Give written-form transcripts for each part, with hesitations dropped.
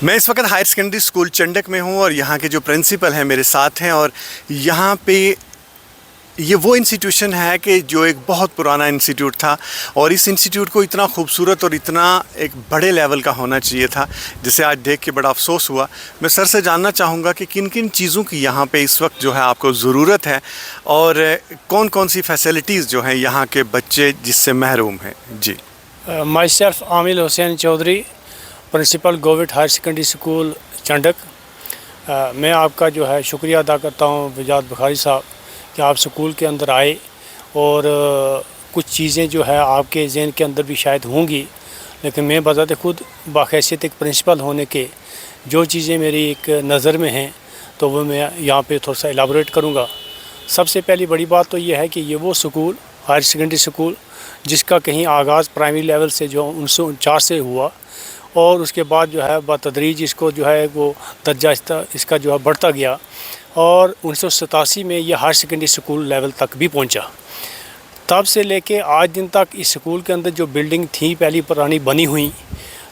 मैं इस वक्त हायर सेकेंडरी स्कूल चंडक में हूँ और यहाँ के जो प्रिंसिपल हैं मेरे साथ हैं। और यहाँ पे ये वो इंस्टीट्यूशन है कि जो एक बहुत पुराना इंस्टीट्यूट था और इस इंस्टीट्यूट को इतना खूबसूरत और इतना एक बड़े लेवल का होना चाहिए था, जिसे आज देख के बड़ा अफसोस हुआ। मैं सर से जानना चाहूँगा कि किन किन चीज़ों की यहाँ पे इस वक्त जो है आपको ज़रूरत है और कौन कौन सी फैसिलिटीज़ जो हैं यहाँ के बच्चे जिससे महरूम हैं। जी, myself Aamil Hussain Chaudhry, principal government higher secondary school Chandak. मैं आपका जो है शुक्रिया अदा करता हूँ वजाद बुखारी साहब कि आप स्कूल के अंदर आए और कुछ चीज़ें जो है आपके ज़हन के अंदर भी शायद होंगी, लेकिन मैं बज़ात खुद बाखैसियत एक प्रिंसिपल होने के जो चीज़ें मेरी एक नज़र में हैं तो वो मैं यहाँ पे थोड़ा सा एलाबोरेट करूँगा। सबसे पहली बड़ी बात तो ये है कि ये वो स्कूल हायर सेकेंडरी स्कूल जिसका कहीं आगाज़ प्राइमरी लेवल से जो 1949 से हुआ और उसके बाद जो है बतदरीज इसको जो है वो दर्जा इसका जो है बढ़ता गया और 1987 में ये हायर सेकेंडरी स्कूल लेवल तक भी पहुंचा। तब से लेके आज दिन तक इस स्कूल के अंदर जो बिल्डिंग थी पहली पुरानी बनी हुई,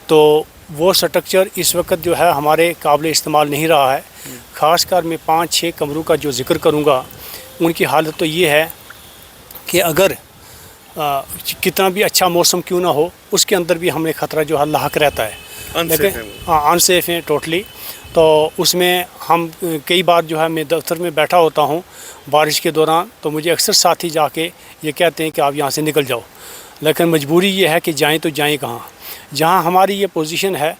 तो वो स्ट्रक्चर इस वक्त जो है हमारे काबिल इस्तेमाल नहीं रहा है। ख़ासकर मैं 5-6 कमरों का जो ज़िक्र करूँगा, उनकी हालत तो ये है कि अगर कितना भी अच्छा मौसम क्यों ना हो, उसके अंदर भी हमें ख़तरा जो है लाहक रहता है। लेकिन अनसेफ है टोटली। तो उसमें हम कई बार जो है मैं दफ्तर में बैठा होता हूँ बारिश के दौरान, तो मुझे अक्सर साथी जाके ये कहते हैं कि आप यहाँ से निकल जाओ, लेकिन मजबूरी ये है कि जाएं तो जाएं कहाँ। जहाँ हमारी ये पोजीशन है,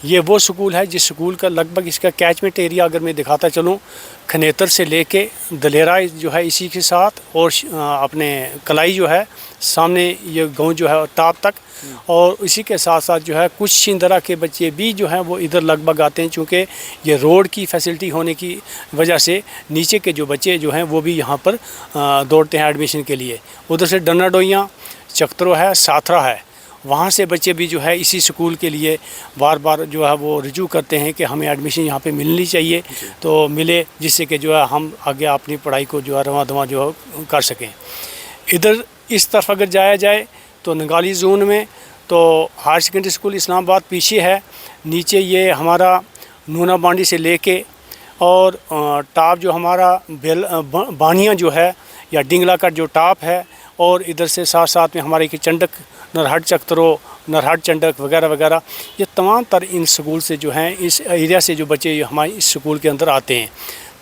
ये वो स्कूल है जिस स्कूल का लगभग इसका कैचमेंट एरिया अगर मैं दिखाता चलूँ, खनेतर से लेके दलेरा जो है इसी के साथ और अपने कलाई जो है सामने ये गांव जो है टाप तक, और इसी के साथ साथ जो है कुछ शिंदरा के बच्चे भी जो हैं वो इधर लगभग आते हैं। चूँकि ये रोड की फैसिलिटी होने की वजह से नीचे के जो बच्चे जो हैं वो भी यहाँ पर दौड़ते हैं एडमिशन के लिए। उधर से डन्ना डोइयाँ, चक्तरो है, साथरा है, वहाँ से बच्चे भी जो है इसी स्कूल के लिए बार बार जो है वो रिजू करते हैं कि हमें एडमिशन यहाँ पे मिलनी चाहिए, तो मिले, जिससे कि जो है हम आगे अपनी पढ़ाई को जो है रवां दवां जो है कर सकें। इधर इस तरफ अगर जाया जाए तो नंगाली जोन में तो हायर सेकेंडरी स्कूल इस्लामाबाद पीछे है। नीचे ये हमारा नूना बांडी से लेके और टाप जो हमारा बानिया जो है या डिंगला का जो टाप है, और इधर से साथ साथ में हमारे के चंडक, नरहट चक्तरो, नरहट चंडक वगैरह वगैरह, ये तमाम तर इन स्कूल से जो हैं इस एरिया से जो बच्चे हमारे इस स्कूल के अंदर आते हैं।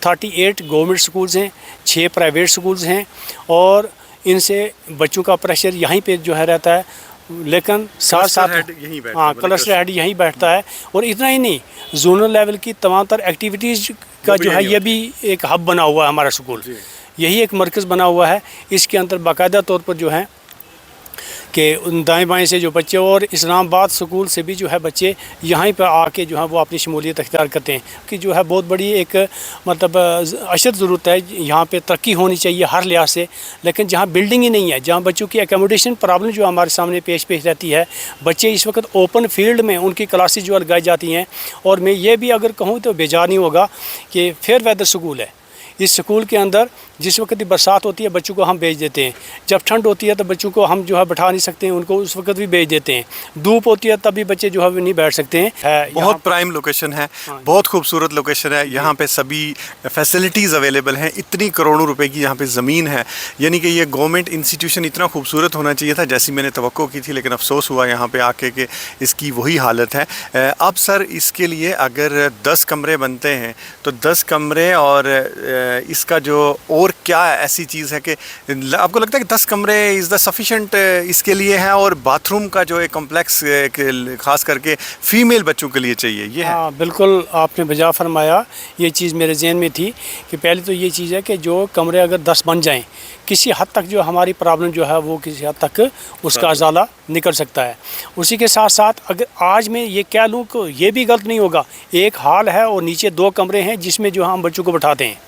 38 गवर्नमेंट स्कूल्स हैं, 6 प्राइवेट स्कूल्स हैं, और इनसे बच्चों का प्रेशर यहीं पे जो है रहता है। लेकिन साथ साथ क्लस्टर हेड यहीं बैठता है। और इतना ही नहीं, जोनल लेवल की तमाम तर एक्टिविटीज़ का जो है ये भी एक हब बना हुआ है हमारा स्कूल, यही एक मरकज़ बना हुआ है। इसके अंदर बाकायदा तौर पर जो है कि दाएं बाएं से जो बच्चे और इस्लामाबाद स्कूल से भी जो है बच्चे यहाँ पर आके जो है वो अपनी शमूलियत अख्तियार करते हैं, कि जो है बहुत बड़ी एक मतलब अशद ज़रूरत है। यहाँ पे तरक्की होनी चाहिए हर लिहाज से, लेकिन जहाँ बिल्डिंग ही नहीं है, जहाँ बच्चों की एकोमोडेशन प्रॉब्लम जो हमारे सामने पेश रहती है। बच्चे इस वक्त ओपन फील्ड में उनकी क्लासेज जो लगाई जाती हैं, और मैं ये भी अगर कहूँ तो बेजार नहीं होगा कि फेयर वेदर स्कूल है। इस स्कूल के अंदर जिस वक्त बरसात होती है बच्चों को हम भेज देते हैं, जब ठंड होती है तो बच्चों को हम जो है बैठा नहीं सकते हैं, उनको उस वक्त भी भेज देते हैं। धूप होती है तब भी बच्चे जो है वो नहीं बैठ सकते हैं। बहुत प्राइम लोकेशन है, बहुत खूबसूरत लोकेशन है। यहाँ पे सभी फैसिलिटीज़ अवेलेबल हैं। इतनी करोड़ों रुपए की यहाँ पे ज़मीन है, यानी कि ये गवर्नमेंट इंस्टीट्यूशन इतना खूबसूरत होना चाहिए था जैसी मैंने तवक्को की थी, लेकिन अफसोस हुआ यहाँ पे आके कि इसकी वही हालत है। अब सर इसके लिए अगर 10 कमरे बनते हैं तो 10 कमरे और इसका जो और क्या ऐसी चीज़ है कि आपको लगता है कि 10 कमरे इज़ द सफिशेंट इसके लिए है, और बाथरूम का जो एक कॉम्प्लेक्स ख़ास करके फ़ीमेल बच्चों के लिए चाहिए, ये है? हाँ, बिल्कुल आपने बजा फरमाया। ये चीज़ मेरे जहन में थी कि पहले तो ये चीज़ है कि जो कमरे अगर 10 बन जाएँ, किसी हद तक जो हमारी प्रॉब्लम जो है वो किसी हद तक उसका अजाला निकल सकता है। उसी के साथ साथ अगर आज मैं ये कह लूँ कि ये भी गलत नहीं होगा, एक हॉल है और नीचे 2 कमरे हैं जिसमें जो हम बच्चों को बैठाते हैं।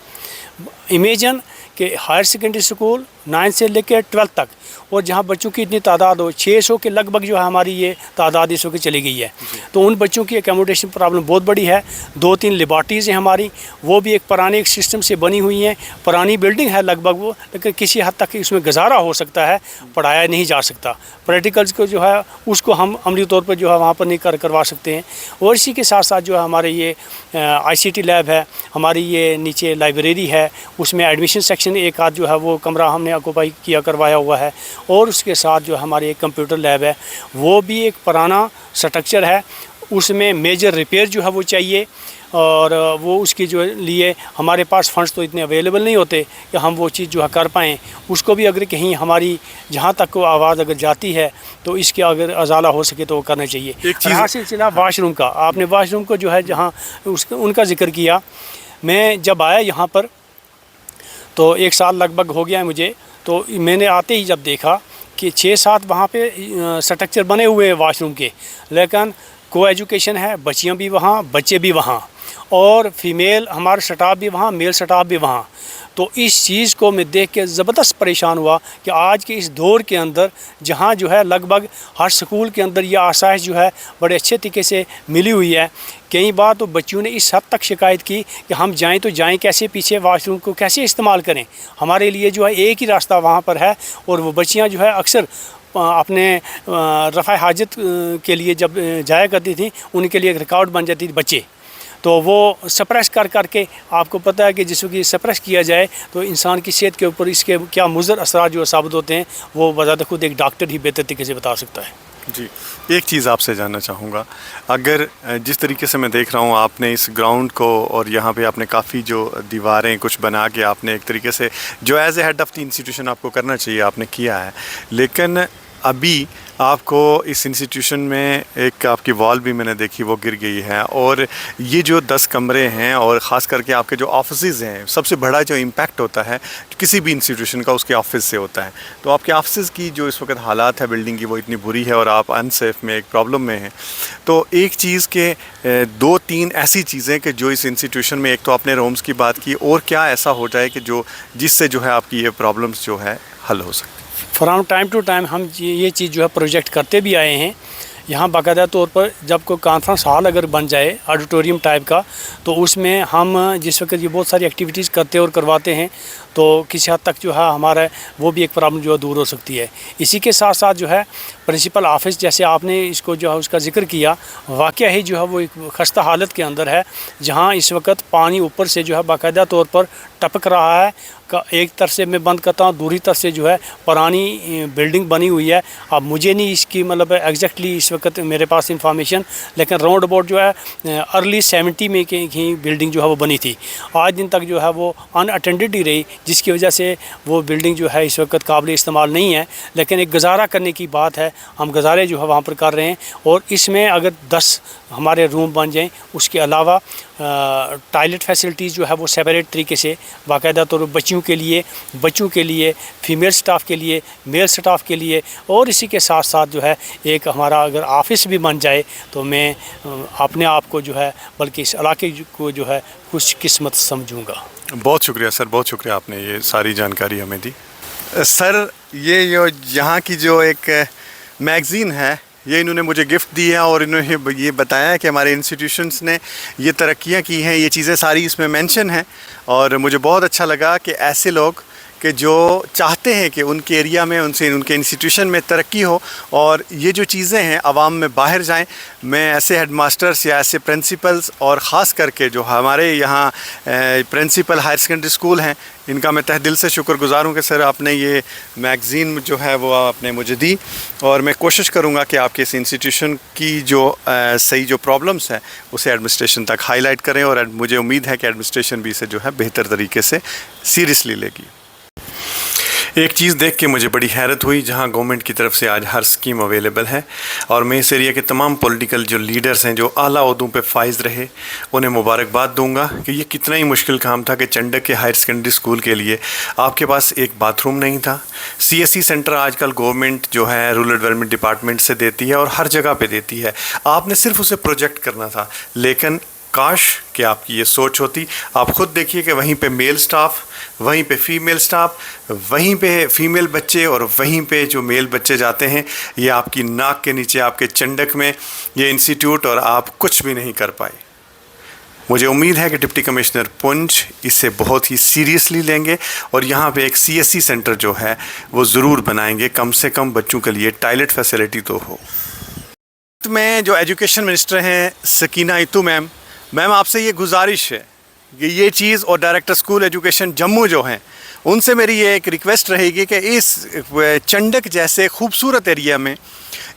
इमेजिन कि हायर सेकेंडरी स्कूल 9 से लेकर 12 तक, और जहाँ बच्चों की इतनी तादाद हो 600 के लगभग जो है हमारी ये तादाद इस वक्त चली गई है। तो उन बच्चों की एकोमोडेशन प्रॉब्लम बहुत बड़ी है। 2-3 लेबॉर्ट्रीज़ हैं हमारी, वो भी एक पुराने एक सिस्टम से बनी हुई हैं, पुरानी बिल्डिंग है लगभग वो, लेकिन किसी हद तक इसमें गुजारा हो सकता है, पढ़ाया नहीं जा सकता। प्रैक्टिकल्स को जो है उसको हम अमली तौर पर जो है वहाँ पर नहीं करवा सकते हैं। और इसी के साथ साथ जो है हमारे ये ICT लैब है, हमारी ये नीचे लाइब्रेरी है, उसमें एडमिशन सेक्शन एक आध जो है वो कमरा हमने ऑक्यूपाई किया करवाया हुआ है। और उसके साथ जो हमारे एक कंप्यूटर लैब है, वो भी एक पुराना स्ट्रक्चर है, उसमें मेजर रिपेयर जो है वो चाहिए, और वो उसके जो लिए हमारे पास फंड्स तो इतने अवेलेबल नहीं होते कि हम वो चीज़ जो है कर पाएँ। उसको भी अगर कहीं हमारी जहाँ तक को आवाज़ अगर जाती है तो इसके अगर अजाला हो सके तो वो करना चाहिए। एक चीज़ सिलसिला वाशरूम का, आपने वाशरूम को जो है जहाँ उनका जिक्र किया, मैं जब आया यहाँ पर तो 1 साल लगभग हो गया है मुझे, तो मैंने आते ही जब देखा कि 6-7 वहाँ पे स्ट्रक्चर बने हुए हैं वाशरूम के, लेकिन को एजुकेशन है, बच्चियाँ भी वहाँ, बच्चे भी वहाँ, और फीमेल हमारा स्टाफ भी वहाँ, मेल स्टाफ भी वहाँ। तो इस चीज़ को मैं देख के ज़बरदस्त परेशान हुआ कि आज के इस दौर के अंदर जहाँ जो है लगभग हर स्कूल के अंदर यह आसाइश जो है बड़े अच्छे तरीके से मिली हुई है। कई बार तो बच्चों ने इस हद तक शिकायत की कि हम जाएं तो जाएं कैसे, पीछे वाशरूम को कैसे इस्तेमाल करें। हमारे लिए जो है एक ही रास्ता वहाँ पर है, और वो बच्चियाँ जो है अक्सर अपने रफ़ा हाजत के लिए जब जाया करती थी, उनके लिए एक रिकॉर्ड बन जाती थी बच्चे। तो वो सप्रेस कर करके, आपको पता है कि जिसको कि सप्रेस किया जाए तो इंसान की सेहत के ऊपर इसके क्या मुज़र असरात जो साबित होते हैं, वो बज़ात खुद एक डॉक्टर ही बेहतर तरीके से बता सकता है। जी, एक चीज़ आपसे जानना चाहूँगा, अगर जिस तरीके से मैं देख रहा हूँ आपने इस ग्राउंड को और यहाँ पे आपने काफ़ी जो दीवारें कुछ बना के आपने एक तरीके से जो as a head of the institution आपको करना चाहिए आपने किया है, लेकिन अभी आपको इस इंस्टीट्यूशन में एक आपकी वॉल भी मैंने देखी वो गिर गई है, और ये जो 10 कमरे हैं और ख़ास करके आपके जो ऑफिसेज़ हैं, सबसे बड़ा जो इम्पैक्ट होता है किसी भी इंस्टीट्यूशन का उसके ऑफिस से होता है। तो आपके ऑफिस की जो इस वक्त हालात है बिल्डिंग की वो इतनी बुरी है और आप अनसेफ में एक प्रॉब्लम में हैं। तो एक चीज़ के 2-3 ऐसी चीज़ें कि जो इस इंस्टीट्यूशन में, एक तो आपने रूम्स की बात की, और क्या ऐसा हो जाए कि जो जिससे जो है आपकी ये प्रॉब्लम्स जो है हल हो सकती है। फ्राम टाइम टू टाइम हम ये चीज़ जो है प्रोजेक्ट करते भी आए हैं। यहाँ बाकायदा तौर पर जब कोई कॉन्फ्रेंस हॉल अगर बन जाए ऑडिटोरियम टाइप का, तो उसमें हम जिस वक्त ये बहुत सारी एक्टिविटीज़ करते और करवाते हैं, तो किसी हद तक जो है हमारा वो भी एक प्रॉब्लम जो है दूर हो सकती है। इसी के साथ साथ जो है प्रिंसिपल ऑफिस, जैसे आपने इसको जो है उसका जिक्र किया, वाक़या ही जो है वो एक खस्ता हालत के अंदर है, जहाँ इस वक्त पानी ऊपर से जो है बाकायदा तौर पर टपक रहा है। का एक तरफ से मैं बंद करता हूँ, दूसरी तरफ से जो है पुरानी बिल्डिंग बनी हुई है। अब मुझे नहीं इसकी मतलब एग्जैक्टली इस वक्त मेरे पास इंफॉर्मेशन, लेकिन राउंड अबाउट जो है अर्ली 70 में की बिल्डिंग जो है वो बनी थी। आज दिन तक जो है वो अनअटेंडेड ही रही, जिसकी वजह से वो बिल्डिंग जो है इस वक्त काबिल इस्तेमाल नहीं है। लेकिन एक गुजारा करने की बात है, हम गुजारे जो है वहाँ पर कर रहे हैं, और इसमें अगर 10 हमारे रूम बन जाएं, उसके अलावा टॉयलेट फैसिलिटीज़ जो है वो सेपरेट तरीके से बाकायदा तौर पर बच्चों के लिए, फीमेल स्टाफ के लिए, मेल स्टाफ के लिए, और इसी के साथ साथ जो है एक हमारा अगर ऑफिस भी बन जाए तो मैं अपने आप को जो है बल्कि इस इलाके को जो है कुछ किस्मत समझूंगा। बहुत शुक्रिया सर, बहुत शुक्रिया, आपने ये सारी जानकारी हमें दी। सर, ये यहाँ की जो एक मैगज़ीन है, ये इन्होंने मुझे गिफ्ट दी है, और इन्होंने ये बताया है कि हमारे इंस्टीट्यूशंस ने ये तरक्कियाँ की हैं, ये चीज़ें सारी इसमें मेंशन हैं। और मुझे बहुत अच्छा लगा कि ऐसे लोग कि जो चाहते हैं कि उनके एरिया में उनके इंस्टीट्यूशन में तरक्की हो, और ये जो चीज़ें हैं आवाम में बाहर जाएं। मैं ऐसे हेडमास्टर्स या ऐसे प्रिंसिपल्स, और ख़ास करके जो हमारे यहाँ प्रिंसिपल हायर सेकेंडरी स्कूल हैं, इनका मैं तहे दिल से शुक्रगुज़ार हूँ कि सर आपने ये मैगज़ीन जो है वो आपने मुझे दी, और मैं कोशिश करूँगा कि आपके इस इंस्टीट्यूशन की जो सही जो प्रॉब्लम्स हैं उसे एडमिनिस्ट्रेशन तक हाईलाइट करें, और मुझे उम्मीद है कि एडमिनिस्ट्रेशन भी इसे जो है बेहतर तरीके से सीरियसली लेगी। एक चीज़ देख के मुझे बड़ी हैरत हुई, जहां गवर्नमेंट की तरफ से आज हर स्कीम अवेलेबल है, और मैं इस एरिया के तमाम पॉलिटिकल जो लीडर्स हैं जो आला ओहदों पे फाइज रहे, उन्हें मुबारकबाद दूंगा कि ये कितना ही मुश्किल काम था कि चंडक के हायर सेकेंडरी स्कूल के लिए आपके पास एक बाथरूम नहीं था। CSE सेंटर आजकल गवर्नमेंट जो है रूरल डेवलपमेंट डिपार्टमेंट से देती है और हर जगह पर देती है, आपने सिर्फ उसे प्रोजेक्ट करना था। लेकिन کاش کہ آپ کی یہ سوچ ہوتی. آپ خود دیکھیے کہ وہیں پہ میل سٹاف, وہیں پہ فیمیل سٹاف, وہیں پہ فیمیل بچے اور وہیں پہ جو میل بچے جاتے ہیں. یہ آپ کی ناک کے نیچے آپ کے چنڈک میں یہ انسٹیٹیوٹ, اور آپ کچھ بھی نہیں کر پائے. مجھے امید ہے کہ ڈپٹی کمشنر پونچھ اسے بہت ہی سیریسلی لیں گے اور یہاں پہ ایک CSC سینٹر جو ہے وہ ضرور بنائیں گے. کم سے کم بچوں کے لیے ٹائلٹ فیسلٹی تو ہو. میں جو ایجوکیشن منسٹر ہیں سکینہ اتو میم آپ سے یہ گزارش ہے کہ یہ چیز, اور ڈائریکٹر اسکول ایجوکیشن جموں جو ہیں ان سے میری یہ ایک ریکویسٹ رہے گی کہ اس چنڈک جیسے خوبصورت ایریا میں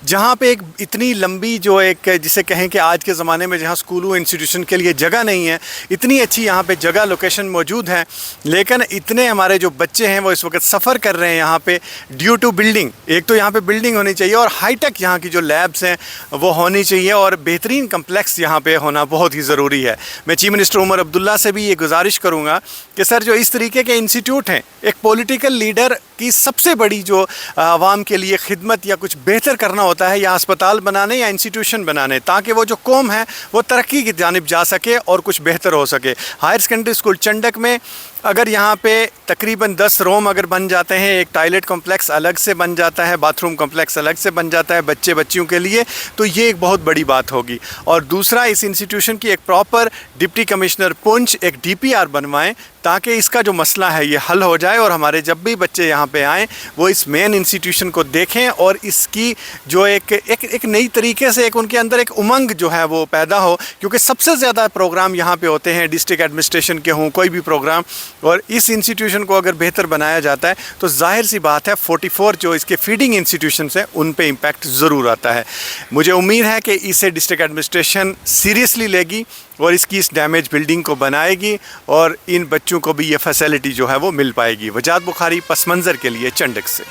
جہاں پہ ایک اتنی لمبی جو ایک جسے کہیں کہ آج کے زمانے میں جہاں اسکولوں انسٹیٹیوشن کے لیے جگہ نہیں ہے, اتنی اچھی یہاں پہ جگہ لوکیشن موجود ہے, لیکن اتنے ہمارے جو بچے ہیں وہ اس وقت سفر کر رہے ہیں یہاں pہ ڈیو ٹو بلڈنگ. ایک تو یہاں پہ بلڈنگ ہونی چاہیے اور ہائی ٹیک یہاں کی جو لیبس ہیں وہ ہونی چاہیے, اور بہترین کمپلیکس یہاں پہ ہونا بہت ہی ضروری ہے. میں چیف منسٹر عمر عبداللہ سے بھی یہ گزارش کروں گا کہ سر جو اس طریقے کے انسٹیٹیوٹ ہیں, ایک پولیٹیکل لیڈر کی سب سے بڑی جو عوام کے لیے خدمت یا کچھ بہتر کرنا ہوتا ہے یا اسپتال بنانے یا انسٹیٹیوشن بنانے, تاکہ وہ جو قوم ہے وہ ترقی کی جانب جا سکے اور کچھ بہتر ہو سکے. ہائر سیکنڈری اسکول چنڈک میں اگر یہاں پہ تقریباً 10 روم اگر بن جاتے ہیں, ایک ٹائلٹ کمپلیکس الگ سے بن جاتا ہے, باتھ روم کمپلیکس الگ سے بن جاتا ہے بچیوں کے لیے, تو یہ ایک بہت بڑی بات ہوگی. اور دوسرا, اس انسٹیٹیوشن کی ایک پراپر ڈپٹی کمشنر پونچھ ایک DPR بنوائیں تاکہ اس کا جو مسئلہ ہے یہ حل ہو جائے, اور ہمارے جب بھی بچے یہاں پہ آئیں وہ اس مین انسٹیٹیوشن کو دیکھیں اور اس کی جو ایک نئی طریقے سے ایک ان کے اندر ایک امنگ جو ہے وہ پیدا ہو, کیونکہ سب سے زیادہ پروگرام یہاں پہ ہوتے ہیں ڈسٹرکٹ ایڈمنسٹریشن کے ہوں, کوئی بھی پروگرام, اور اس انسٹیٹیوشن کو اگر بہتر بنایا جاتا ہے تو ظاہر سی بات ہے 44 جو اس کے فیڈنگ انسٹیٹیوشنس ہیں ان پہ امپیکٹ ضرور آتا ہے. مجھے امید ہے کہ اسے ڈسٹرکٹ ایڈمنسٹریشن سیریسلی لے گی اور اس کی اس ڈیمیج بلڈنگ کو بنائے گی, اور ان بچوں کو بھی یہ فیسلٹی جو ہے وہ مل پائے گی. وجاد بخاری, پس منظر کے لیے چنڈک سے.